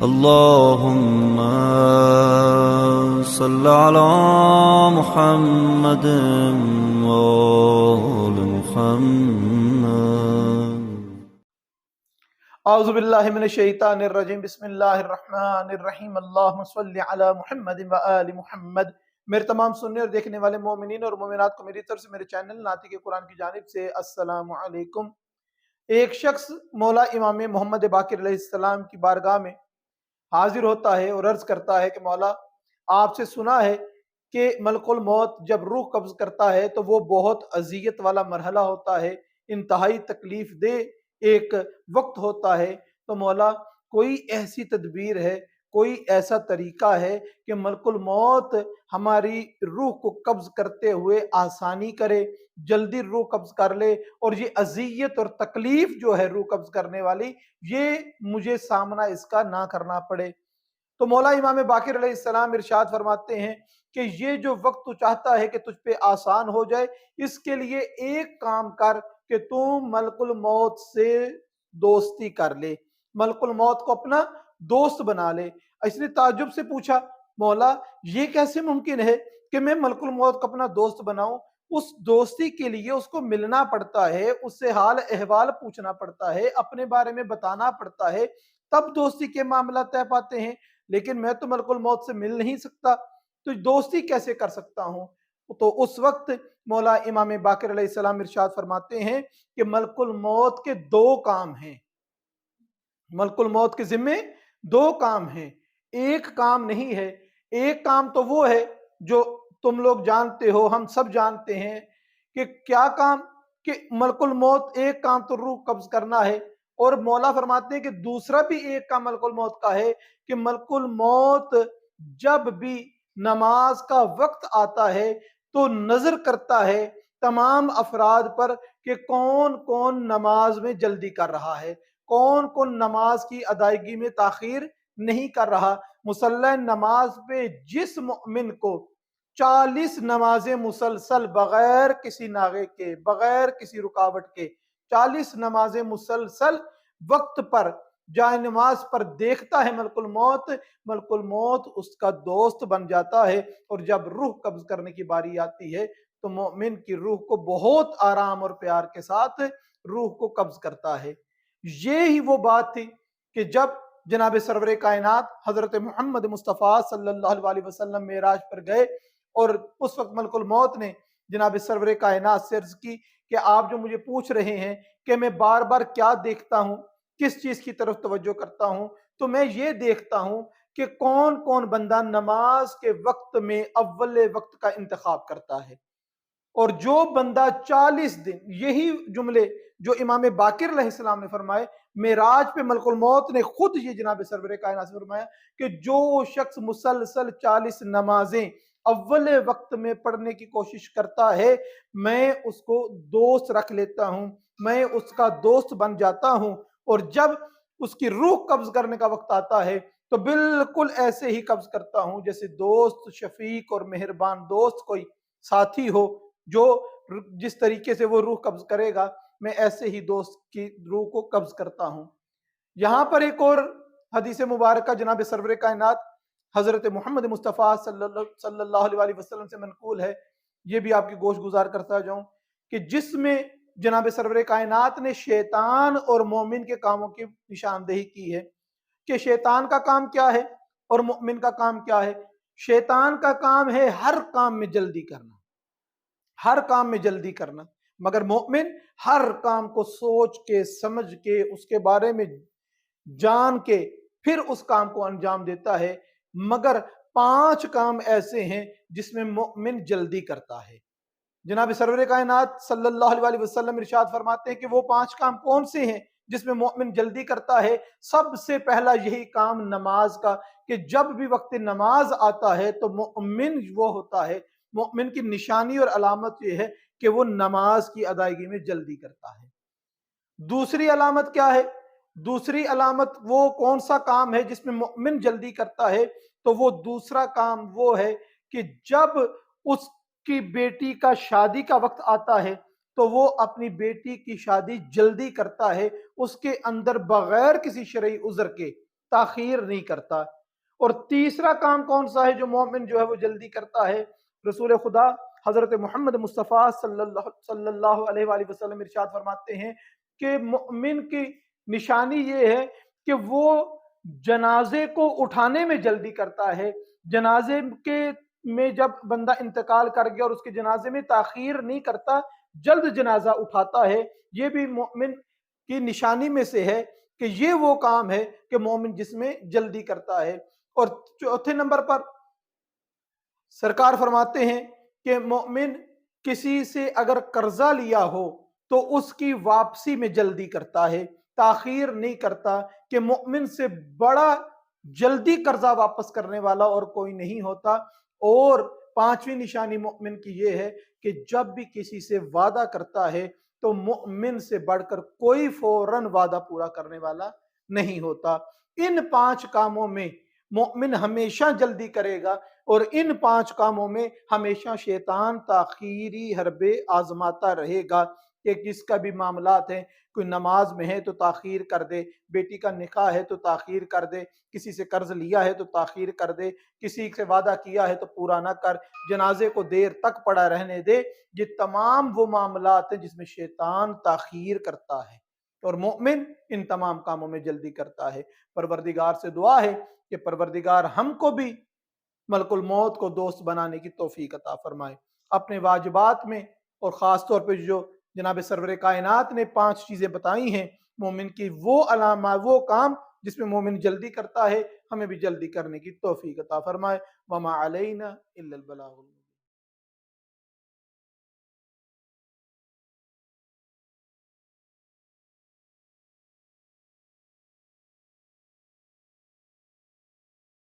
اللهم صل على محمد وآل محمد. اعوذ باللہ من الشیطان الرجیم. بسم اللہ الرحمن الرحیم. اللہم صلی علی محمد و آل محمد. میرے تمام سننے اور دیکھنے والے مومنین اور مومنات کو میری طرف سے میرے چینل ناطق قرآن کی جانب سے السلام علیکم. ایک شخص مولا امام محمد باقر علیہ السلام کی بارگاہ میں حاضر ہوتا ہے اور عرض کرتا ہے کہ مولا، آپ سے سنا ہے کہ ملک الموت جب روح قبض کرتا ہے تو وہ بہت اذیت والا مرحلہ ہوتا ہے، انتہائی تکلیف دہ ایک وقت ہوتا ہے. تو مولا کوئی ایسی تدبیر ہے، کوئی ایسا طریقہ ہے کہ ملک الموت ہماری روح کو قبض کرتے ہوئے آسانی کرے، جلدی روح قبض کر لے، اور یہ اذیت اور تکلیف جو ہے روح قبض کرنے والی، یہ مجھے سامنا اس کا نہ کرنا پڑے. تو مولا امام باقر علیہ السلام ارشاد فرماتے ہیں کہ یہ جو وقت تو چاہتا ہے کہ تجھ پہ آسان ہو جائے، اس کے لیے ایک کام کر کہ تم ملک الموت سے دوستی کر لے، ملک الموت کو اپنا دوست بنا لے. اس نے تعجب سے پوچھا، مولا یہ کیسے ممکن ہے کہ میں ملک الموت کو اپنا دوست بناؤں؟ اس دوستی کے لیے اس کو ملنا پڑتا ہے، اس سے حال احوال پوچھنا پڑتا ہے، اپنے بارے میں بتانا پڑتا ہے، تب دوستی کے معاملات طے پاتے ہیں. لیکن میں تو ملک الموت سے مل نہیں سکتا، تو دوستی کیسے کر سکتا ہوں؟ تو اس وقت مولا امام باقر علیہ السلام ارشاد فرماتے ہیں کہ ملک الموت کے دو کام ہیں، ملک الموت کے ذمے دو کام ہیں، ایک کام نہیں ہے. ایک کام تو وہ ہے جو تم لوگ جانتے ہو، ہم سب جانتے ہیں کہ کیا کام، کہ ملک الموت ایک کام تو روح قبض کرنا ہے، اور مولا فرماتے ہیں کہ دوسرا بھی ایک کام ملک الموت کا ہے کہ ملک الموت جب بھی نماز کا وقت آتا ہے تو نظر کرتا ہے تمام افراد پر کہ کون کون نماز میں جلدی کر رہا ہے، کون کون نماز کی ادائیگی میں تاخیر نہیں کر رہا. مصلی نماز پہ جس مؤمن کو 40 نمازیں مسلسل بغیر کسی ناغے کے، بغیر کسی رکاوٹ کے 40 نمازیں مسلسل وقت پر جائے نماز پر دیکھتا ہے ملک الموت اس کا دوست بن جاتا ہے. اور جب روح قبض کرنے کی باری آتی ہے تو مومن کی روح کو بہت آرام اور پیار کے ساتھ روح کو قبض کرتا ہے. یہی وہ بات تھی کہ جب جناب سرور کائنات حضرت محمد مصطفیٰ صلی اللہ علیہ وسلم معراج پر گئے، اور اس وقت ملک الموت نے جناب سرور کائنات سے عرض کی کہ آپ جو مجھے پوچھ رہے ہیں کہ میں بار بار کیا دیکھتا ہوں، کس چیز کی طرف توجہ کرتا ہوں، تو میں یہ دیکھتا ہوں کہ کون کون بندہ نماز کے وقت میں اول وقت کا انتخاب کرتا ہے. اور جو بندہ 40 دن، یہی جملے جو امام باقر علیہ السلام نے فرمائے، معراج پہ ملک الموت نے خود یہ جناب سرور کائنات سے فرمایا کہ جو شخص مسلسل 40 نمازیں اول وقت میں پڑھنے کی کوشش کرتا ہے، میں اس کو دوست رکھ لیتا ہوں، میں اس کا دوست بن جاتا ہوں. اور جب اس کی روح قبض کرنے کا وقت آتا ہے تو بالکل ایسے ہی قبض کرتا ہوں جیسے دوست، شفیق اور مہربان دوست کوئی ساتھی ہو، جو جس طریقے سے وہ روح قبض کرے گا میں ایسے ہی دوست کی روح کو قبض کرتا ہوں. یہاں پر ایک اور حدیث مبارکہ جناب سرور کائنات حضرت محمد مصطفیٰ صلی اللہ علیہ وسلم سے منقول ہے، یہ بھی آپ کی گوش گزار کرتا جاؤں، کہ جس میں جناب سرور کائنات نے شیطان اور مومن کے کاموں کی نشاندہی کی ہے کہ شیطان کا کام کیا ہے اور مومن کا کام کیا ہے. شیطان کا کام ہے ہر کام میں جلدی کرنا، ہر کام میں جلدی کرنا، مگر مومن ہر کام کو سوچ کے، سمجھ کے، اس کے بارے میں جان کے پھر اس کام کو انجام دیتا ہے. مگر 5 کام ایسے ہیں جس میں مومن جلدی کرتا ہے. جناب سرور کائنات صلی اللہ علیہ وسلم ارشاد فرماتے ہیں کہ وہ 5 کام کون سے ہیں جس میں مومن جلدی کرتا ہے. سب سے پہلا یہی کام نماز کا، کہ جب بھی وقت نماز آتا ہے تو مومن وہ ہوتا ہے، مومن کی نشانی اور علامت یہ ہے کہ وہ نماز کی ادائیگی میں جلدی کرتا ہے. دوسری علامت کیا ہے؟ دوسری علامت وہ کون سا کام ہے جس میں مومن جلدی کرتا ہے؟ تو وہ دوسرا کام وہ ہے کہ جب اس کی بیٹی کا شادی کا وقت آتا ہے تو وہ اپنی بیٹی کی شادی جلدی کرتا ہے، اس کے اندر بغیر کسی شرعی عذر کے تاخیر نہیں کرتا۔ اور تیسرا کام کون سا ہے جو مومن جو ہے وہ جلدی کرتا ہے؟ رسول خدا حضرت محمد مصطفیٰ صلی اللہ علیہ وآلہ وسلم ارشاد فرماتے ہیں کہ مومن کی نشانی یہ ہے کہ وہ جنازے کو اٹھانے میں جلدی کرتا ہے۔ جنازے میں جب بندہ انتقال کر گیا اور اس کے جنازے میں تاخیر نہیں کرتا، جلد جنازہ اٹھاتا ہے۔ یہ بھی مومن کی نشانی میں سے ہے کہ یہ وہ کام ہے کہ مومن جس میں جلدی کرتا ہے۔ اور چوتھے نمبر پر سرکار فرماتے ہیں کہ مومن کسی سے اگر قرضہ لیا ہو تو اس کی واپسی میں جلدی کرتا ہے، تاخیر نہیں کرتا، کہ مومن سے بڑا جلدی قرضہ واپس کرنے والا اور کوئی نہیں ہوتا۔ اور پانچویں نشانی مومن کی یہ ہے کہ جب بھی کسی سے وعدہ کرتا ہے تو مومن سے بڑھ کر کوئی فوراً وعدہ پورا کرنے والا نہیں ہوتا۔ ان 5 کاموں میں مومن ہمیشہ جلدی کرے گا، اور ان 5 کاموں میں ہمیشہ شیطان تاخیری حربے آزماتا رہے گا کہ کس کا بھی معاملات ہیں، کوئی نماز میں ہے تو تاخیر کر دے، بیٹی کا نکاح ہے تو تاخیر کر دے، کسی سے قرض لیا ہے تو تاخیر کر دے، کسی سے وعدہ کیا ہے تو پورا نہ کر، جنازے کو دیر تک پڑا رہنے دے۔ یہ تمام وہ معاملات ہیں جس میں شیطان تاخیر کرتا ہے، اور مومن ان تمام کاموں میں جلدی کرتا ہے۔ پروردگار سے دعا ہے کہ پروردگار ہم کو بھی ملک الموت کو دوست بنانے کی توفیق عطا فرمائے۔ اپنے واجبات میں، اور خاص طور پہ جو جناب سرور کائنات نے 5 چیزیں بتائی ہیں، مومن کی وہ علامہ، وہ کام جس میں مومن جلدی کرتا ہے، ہمیں بھی جلدی کرنے کی توفیق عطا فرمائے۔ وما علینا الا البلاغ۔